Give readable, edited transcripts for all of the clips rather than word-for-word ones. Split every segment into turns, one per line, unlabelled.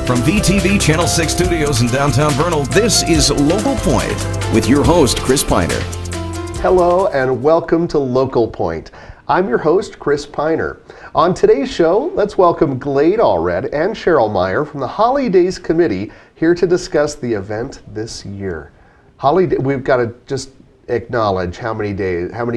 From VTV Channel 6 Studios in downtown Vernal, this is Local Point with your host, Chris Piner.
Hello and welcome to Local Point. I'm your host, Chris Piner. On today's show, let's welcome Glade Allred and Cheryl Meier from the Holidays Committee here to discuss the event this year. We've got to just acknowledge how many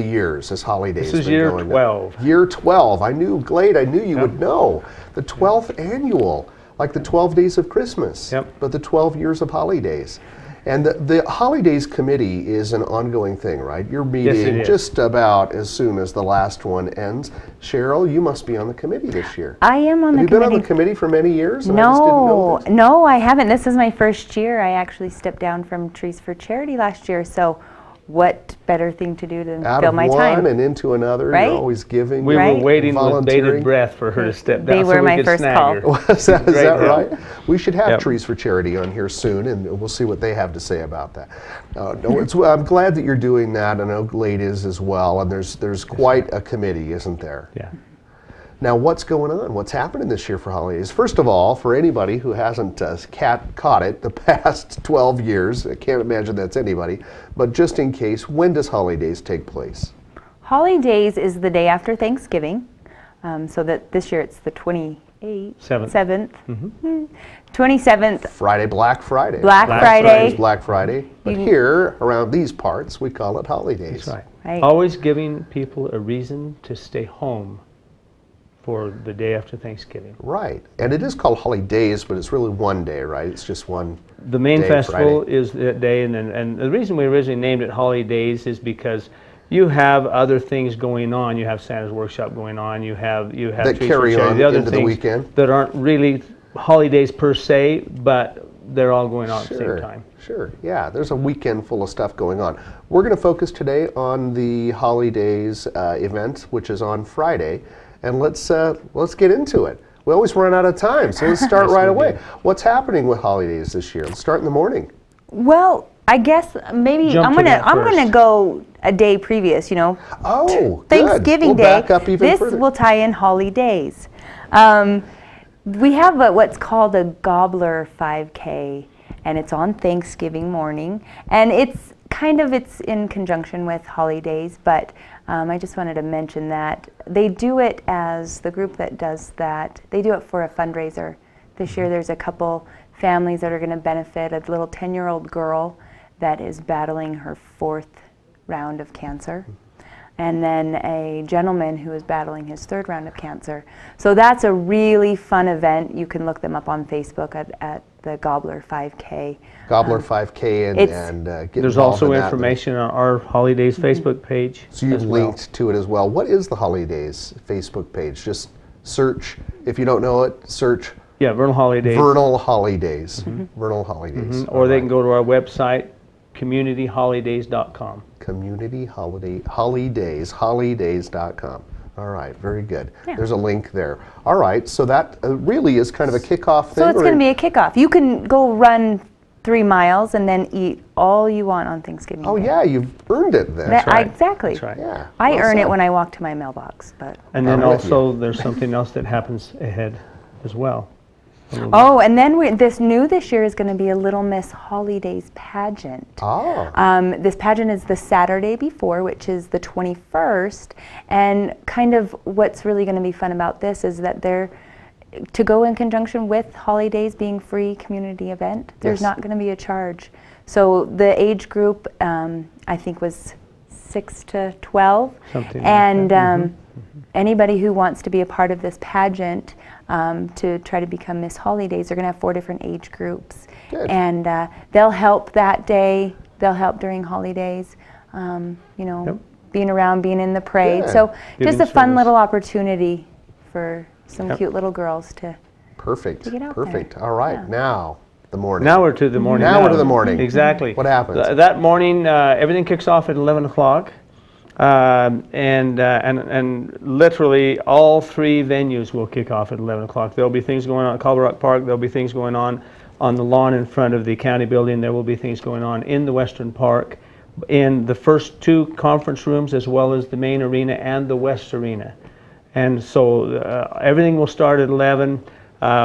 years this holiday has been going.
This is year 12.
Year 12. I knew, Glade, I knew you would know. The 12th annual, like the 12 days of Christmas, but the 12 years of holidays. And the Holidays Committee is an ongoing thing, right? You're meeting just about as soon as the last one ends. Cheryl, you must be on the committee this year.
I am on the committee.
Have you been on the committee for many years?
No, I haven't. This is my first year. I actually stepped down from Trees for Charity last year, so what better thing to do than fill my time?
Out of one and into another,
right?
You're always giving.
We were waiting with bated breath for her to step down.
They were my first call.
Is that right? We should have Trees for Charity on here soon, and we'll see what they have to say about that. I'm glad that you're doing that. I know Glade is as well, and there's quite a committee, isn't there?
Yeah.
Now, what's going on? What's happening this year for holidays? First of all, for anybody who hasn't caught it the past 12 years, I can't imagine that's anybody, but just in case, when does holidays take place?
Holidays is the day after Thanksgiving, so that this year it's the 27th. 27th.
Friday, Black Friday.
Black Friday
is Black Friday, but here, around these parts, we call it holidays.
That's right. Always giving people a reason to stay home for the day after Thanksgiving.
Right, and it is called holidays, but it's really one day, right? It's just one.
The main festival is that day, and the reason we originally named it Holidays is because you have other things going on. You have Santa's Workshop going on. You have
that carry on
the other
into the weekend
that aren't really holidays per se, but they're all going on at the same time.
Sure, yeah, there's a weekend full of stuff going on. We're going to focus today on the Holidays event, which is on Friday. And let's get into it. We always run out of time, so let's start right away. What's happening with holidays this year? Let's start in the morning.
Well, I guess maybe I'm gonna go a day previous. You know.
Oh,
Thanksgiving
we'll
Day.
Back up even further.
This will tie in holidays. We have what's called a Gobbler 5K, and it's on Thanksgiving morning, and it's in conjunction with holidays, but I just wanted to mention that they do it as the group that does that. They do it for a fundraiser. This year there's a couple families that are going to benefit. A little 10-year-old girl that is battling her 4th round of cancer, and then a gentleman who is battling his 3rd round of cancer. So that's a really fun event. You can look them up on Facebook at the Gobbler 5K.
Gobbler 5K, and get
there's also information on our Holidays Facebook page.
So you've linked to it as well. What is the Holidays Facebook page? Just search, if you don't know it, search.
Yeah, Vernal Holidays.
Vernal Holidays. Vernal Holidays.
Or they can go to our website, communityholidays.com.
Holidays.com. All right, very good. Yeah. There's a link there. All right, so that really is kind of a kickoff thing.
So it's going to be a kickoff. You can go run 3 miles and then eat all you want on Thanksgiving Day.
Yeah, you've earned it then.
That's right.
Exactly.
That's right.
Yeah.
I earn it when I walk to my mailbox.
And then also there's something else that happens ahead as well.
Oh, and then this year is going to be a Little Miss Holidays pageant.
Oh.
This pageant is the Saturday before, which is the 21st, and kind of what's really going to be fun about this is that they're to go in conjunction with holidays being free community event. There's not going to be a charge. So the age group I think was 6 to 12, and anybody who wants to be a part of this pageant to try to become Miss Holidays, they're going to have 4 different age groups.
Good.
And they'll help that day, they'll help during holidays, you know, being around, being in the parade. So just a fun little opportunity for some cute little girls to get out there.
All right, now the morning.
Now we're to the morning.
Now we're to the morning.
Exactly.
What happens?
That morning, everything kicks off at 11 o'clock. And literally all 3 venues will kick off at 11 o'clock. There'll be things going on at Colorado Rock Park. There'll be things going on the lawn in front of the county building. There will be things going on in the Western Park, in the first 2 conference rooms, as well as the main arena and the West Arena. And so everything will start at 11.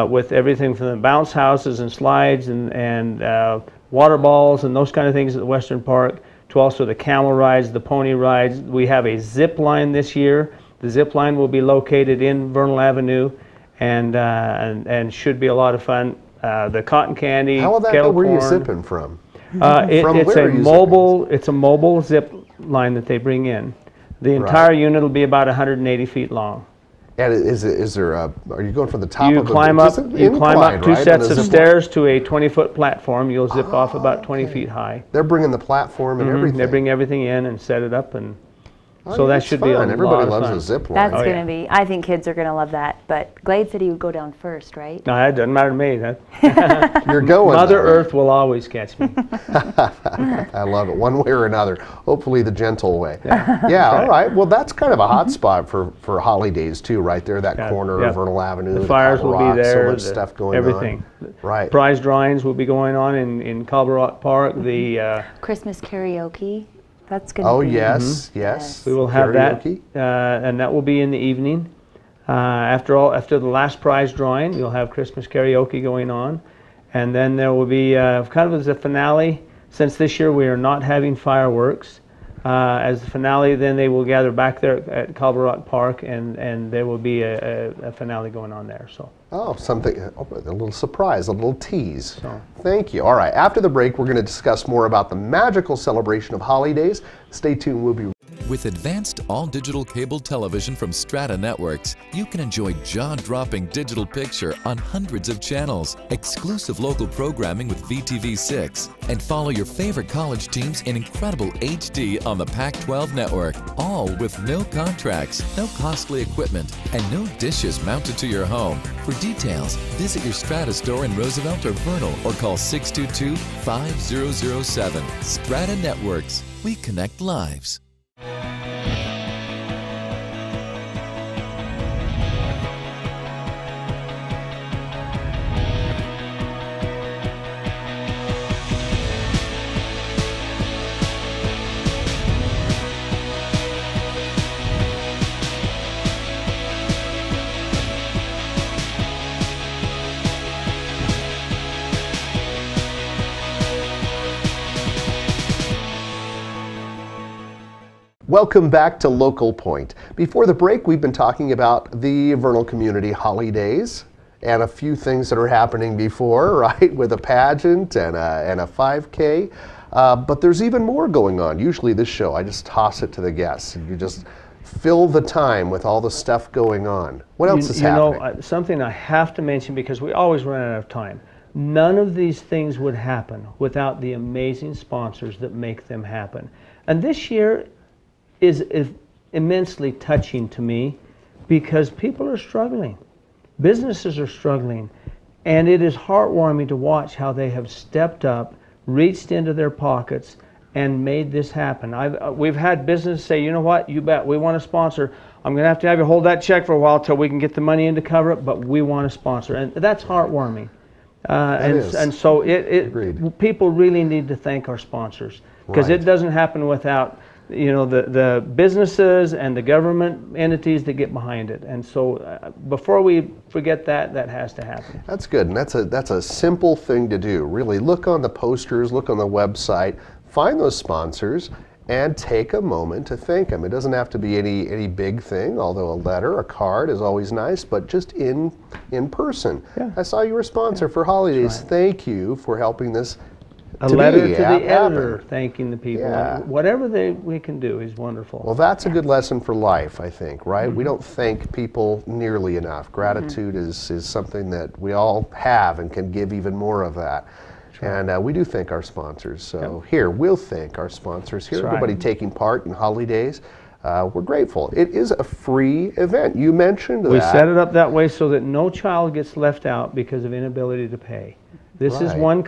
with everything from the bounce houses and slides and water balls and those kind of things at the Western Park, to also the camel rides, the pony rides. We have a zip line this year. The zip line will be located in Vernal Avenue, and should be a lot of fun. The cotton candy,
how will that
kettle
go? Where are you
corn.
zipping from?
It's a mobile zip line that they bring in. The entire unit will be about 180 feet long.
And are you going from the top
You
of
climb
the
up, you climb up 2 sets of
zip
stairs to a 20-foot platform. You'll zip off about 20 feet high.
They're bringing the platform and everything.
They bring everything in and set it up, and so that should be a lot of fun.
Everybody loves a zip line.
That's going to be, I think kids are going to love that. But Glade said he would go down first, right?
No, that doesn't matter to me.
You're going.
Mother Earth will always catch me.
I love it, one way or another. Hopefully the gentle way.
Yeah,
right. All right. Well, that's kind of a hot spot for holidays too, right there. That corner of Vernal Avenue.
The fires will be there.
So much stuff going
everything.
on. Right.
Prize drawings will be going on in Culver Rock Park. The
Christmas karaoke. That's going to
Oh
be.
yes, yes.
We will have
karaoke.
that, and that will be in the evening. After the last prize drawing, you'll have Christmas karaoke going on, and then there will be kind of as a finale. Since this year we are not having fireworks, as the finale, then they will gather back there at Culver Rock Park, and there will be a finale going on there. So.
Oh, something, a little surprise, a little tease. Thank you. All right, after the break, we're going to discuss more about the magical celebration of holidays. Stay tuned, we'll be
With advanced all-digital cable television from Strata Networks, you can enjoy jaw-dropping digital picture on hundreds of channels, exclusive local programming with VTV6, and follow your favorite college teams in incredible HD on the Pac-12 network, all with no contracts, no costly equipment, and no dishes mounted to your home. For details, visit your Strata store in Roosevelt or Vernal, or call 622-5007. Strata Networks. We connect lives.
Welcome back to Local Point. Before the break, we've been talking about the Vernal Community holidays and a few things that are happening before, right, with a pageant and a 5K. But there's even more going on. Usually this show, I just toss it to the guests, and you just fill the time with all the stuff going on. What else is happening?
You know, something I have to mention, because we always run out of time. None of these things would happen without the amazing sponsors that make them happen. And this year is immensely touching to me, because people are struggling. Businesses are struggling. And it is heartwarming to watch how they have stepped up, reached into their pockets, and made this happen. We've had businesses say, you know what, you bet, we want to sponsor. I'm going to have you hold that check for a while till we can get the money in to cover it, but we want to sponsor. And that's heartwarming. And so people really need to thank our sponsors, because it doesn't happen without, you know, the businesses and the government entities that get behind it. And so before we forget that has to happen.
That's good, and that's a simple thing to do. Really look on the posters, look on the website, find those sponsors, and take a moment to thank them. It doesn't have to be any big thing, although a letter, a card is always nice, but just in person. Yeah. I saw you were a sponsor for holidays. Right. Thank you for helping this.
A letter to the editor thanking the people. Yeah. Whatever we can do is wonderful.
Well, that's a good lesson for life, I think, right? We don't thank people nearly enough. Gratitude is something that we all have and can give even more of that. Sure. And we do thank our sponsors. So here, we'll thank our sponsors here. Everybody taking part in holidays. We're grateful. It is a free event. You mentioned that.
We set it up that way so that no child gets left out because of inability to pay. This is one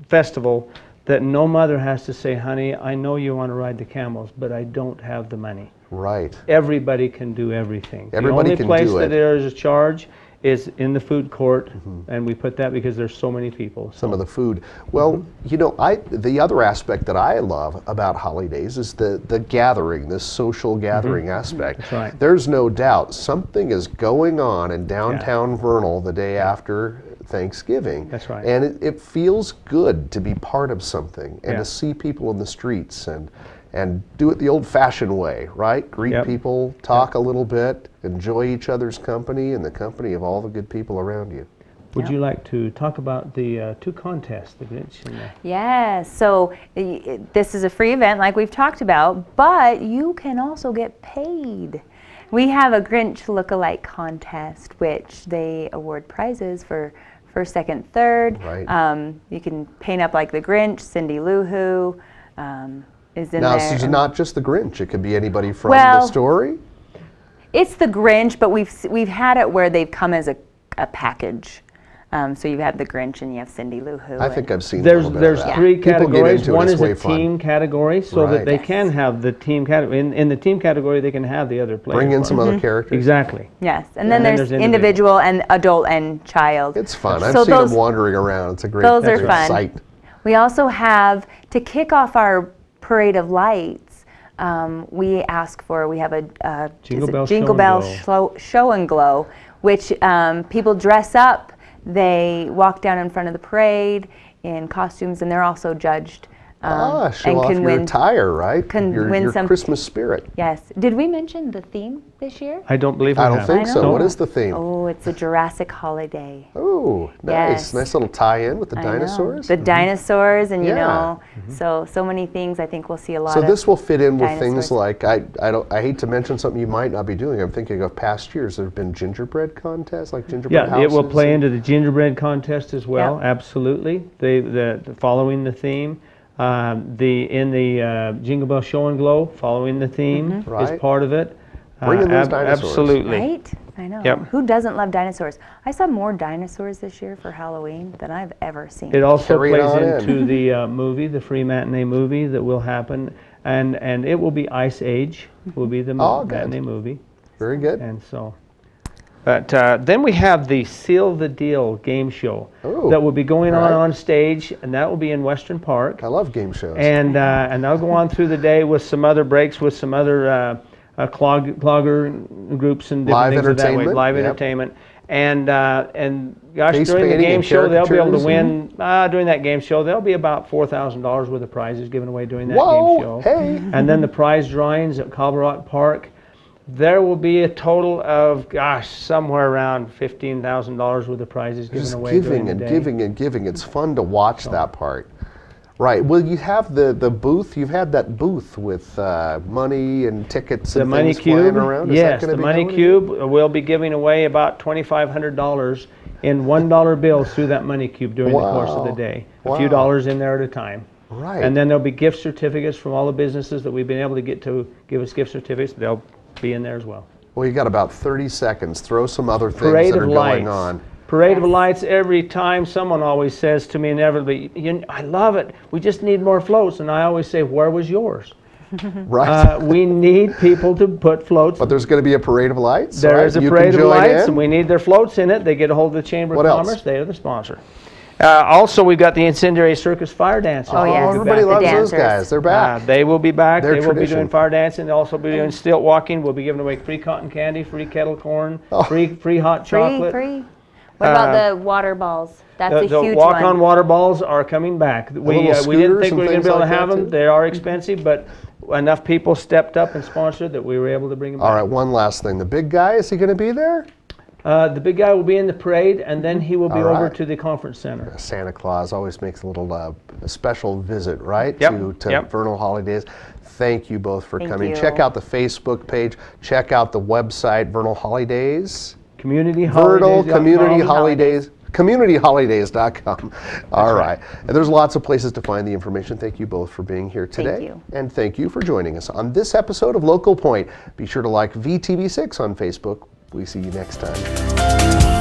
festival that no mother has to say, honey, I know you want to ride the camels, but I don't have the money.
Right.
Everybody can do everything.
Everybody can do it.
The only place that there is a charge is in the food court, and we put that because there's so many people.
Some of the food. Well, you know, the other aspect that I love about holidays is the gathering, this social gathering aspect.
That's right.
There's no doubt something is going on in downtown Vernal the day after Thanksgiving.
That's right.
And it feels good to be part of something and to see people in the streets and do it the old-fashioned way, right? Greet people, talk a little bit, enjoy each other's company and the company of all the good people around you.
Would you like to talk about the two contests, the Grinch and the...
Yes, so this is a free event like we've talked about, but you can also get paid. We have a Grinch look-alike contest, which they award prizes for first, second, third.
Right.
You can paint up like the Grinch. Cindy Lou Who is in
now,
there.
Now, this is not just the Grinch. It could be anybody from
Well,
the story.
It's the Grinch, but we've had it where they've come as a package. So you have the Grinch and you have Cindy Lou Who.
I think I've seen
There's
a little bit of that.
three
People get
categories.
into it,
One
it's
is
way
a
fun.
team category, so
Right.
that they can have the team category. In the team category, they can have the other players.
Bring in some other characters.
Exactly.
Yes, and then
And
there's
there's
individual and adult and child.
It's fun. I've
So
seen
those-
them wandering around. It's a great,
Those are
great
fun.
sight.
We also have, to kick off our parade of lights, we have a
Jingle Bell
show and glow, which people dress up. They walk down in front of the parade in costumes, and they're also judged.
Show
and
off
can
your
win,
attire, right?
can
your
win some
Christmas spirit.
Yes. Did we mention the theme this year?
I don't believe we
I don't
have.
think
I
so.
know.
What is the theme?
Oh, it's a Jurassic holiday.
Oh, nice.
Yes.
Nice little tie-in with the
I know.
dinosaurs.
The dinosaurs, and you
Yeah.
know, so many things. I think we'll see a lot
So
of.
this will fit in with things
dinosaurs.
like I hate to mention something you might not be doing. I'm thinking of past years. There have been gingerbread contests, like gingerbread
Yeah,
houses.
it will play into the gingerbread contest as well.
Yep.
Absolutely. The following the theme. In the Jingle Bell Show and Glow, following the theme
Right.
is part of it.
Bring in those dinosaurs.
Absolutely.
Right? I know.
Yep.
Who doesn't love dinosaurs? I saw more dinosaurs this year for Halloween than I've ever seen.
It also
Carry it
plays
on
into the movie, the free matinee movie that will happen, and it will be Ice Age will be the
good.
matinee movie,
Very good.
and so. But then we have the Seal the Deal game show
Ooh,
that will be going
right.
on stage, and that will be in Western Park.
I love game shows.
And I'll go on through the day with some other breaks with some other clogger groups and different
Live
things of that way.
entertainment,
Live
yep.
entertainment. And gosh,
Face
during the
painting
game
and
show, they'll be able to
caricatures
win. During that game show, there'll be about $4,000 worth of prizes given away during that
Whoa,
game show.
hey.
And then the prize drawings at Cobble Rock Park. There will be a total of, gosh, somewhere around $15,000 worth of prizes given
Just
away
giving
during the
and
day.
giving and giving. It's fun to watch that part. Right. Well, you have the booth. You've had that booth with money and tickets
The
and
Money
things flying
Cube,
around. Is that
yes,
gonna
the
be
Money
going
Cube will be giving away about $2,500 in $1 bills through that Money Cube during the course of the
Wow.
day.
Wow.
A few dollars in there at a time.
Right.
And then there'll be gift certificates from all the businesses that we've been able to get to give us gift certificates. They'll be in there as well.
Well, you got about 30 seconds. Throw some other things
Parade
that
of
are
lights.
going on.
Parade of Lights every time. Someone always says to me inevitably, I love it. We just need more floats. And I always say, where was yours?
Right.
We need people to put floats.
But there's going to be a parade of lights.
There
right?
is a
You
parade
can
of
join
lights,
in.
and we need their floats in it. They get a hold of the Chamber
What
of
else?
Commerce. They are the sponsor. Also, we've got the Incendiary Circus Fire Dancers.
Oh, yes.
Everybody
The
loves those
dancers.
guys. They're back.
They will be back.
They're
They will be
tradition.
doing fire dancing. They'll also be doing stilt walking. We'll be giving away free cotton candy, free kettle corn, free hot chocolate.
Free. What about the water balls? That's
The
a huge
walk-on
one.
water balls are coming back. We didn't
scooters
think we
and
were going to
things
be able to
like
have
that,
them.
too?
They are expensive, but enough people stepped up and sponsored that we were able to bring them
All
back.
right, one last thing. The big guy, is he going to be there?
The big guy will be in the parade, and then he will be
All
over
right.
to the conference center.
Santa Claus always makes a little a special visit, right?
Yep,
To
yep.
Vernal Holidays. Thank you both for
Thank
coming.
you.
Check out the Facebook page. Check out the website, Vernal Holidays.
Community
Vernal
holidays.
Community Holidays. CommunityHolidays.com. All right. And there's lots of places to find the information. Thank you both for being here today.
Thank you.
And thank you for joining us on this episode of Local Point. Be sure to like VTV6 on Facebook. We see you next time.